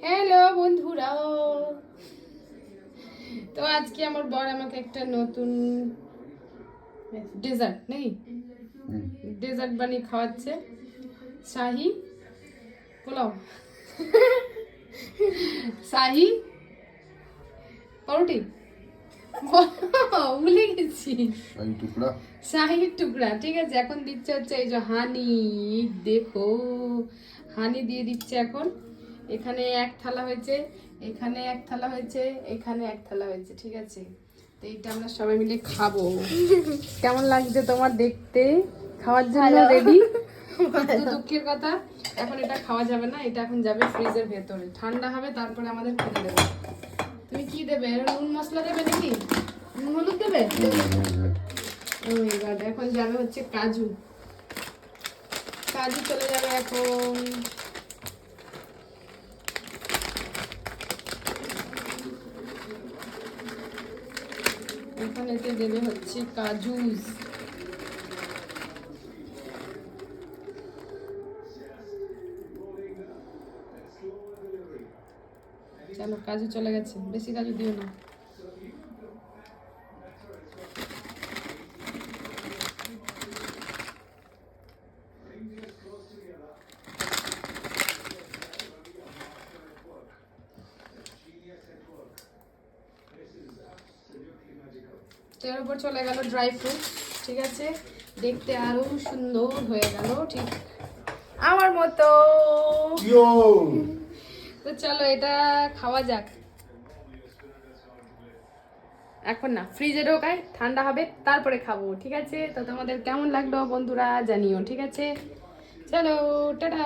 Hello বন্ধুরা, তো আজকে আমার বর আমাকে একটা নতুন ডেজার্ট ডেজার্ট বানিয়ে খাওয়াচ্ছে। শাহি পোলাও, শাহি পাউরুটি, ভুলে গেছি, শাহির টুকরা। ঠিক আছে, এখন দিচ্ছে হচ্ছে এই যে হানি। দেখো, হানি দিয়ে দিচ্ছে এখন। এখানে এক থালা হয়েছে, এখানে এক থালা হয়েছে, এখানে এক থালা হয়েছে। ঠিক আছে, তো এইটা আমরা সবাই মিলে খাবো। কেমন লাগছে তোমার দেখতে? খাওয়ার জন্য রেডি? তো দুঃখের কথা, এখন এটা খাওয়া যাবে না, এটা এখন যাবে ফ্রিজের ভেতরে, ঠান্ডা হবে, তারপরে আমাদের খেতে দেবে। তুমি কি দেবে? নুন মশলা দেবে নাকি? নুন হলুদ দেবে? এখন যাবে হচ্ছে কাজু। কাজু চলে যাবে এখন। এখন এতে দেবে হচ্ছে কাজু। চলো, কাজু চলে গেছে, বেশি কাজু দিও না। এর উপর চলে গেল ড্রাই ফ্রুট। ঠিক আছে, দেখতে আরো সুন্দর হয়ে গেল, ঠিক আমার মতো। তো চলো, এটা খাওয়া যাক। এখন না, ফ্রিজে ঢোকায়, ঠান্ডা হবে, তারপরে খাবো। ঠিক আছে, তো তোমাদের কেমন লাগলো বন্ধুরা জানিও। ঠিক আছে, চলো, টাটা।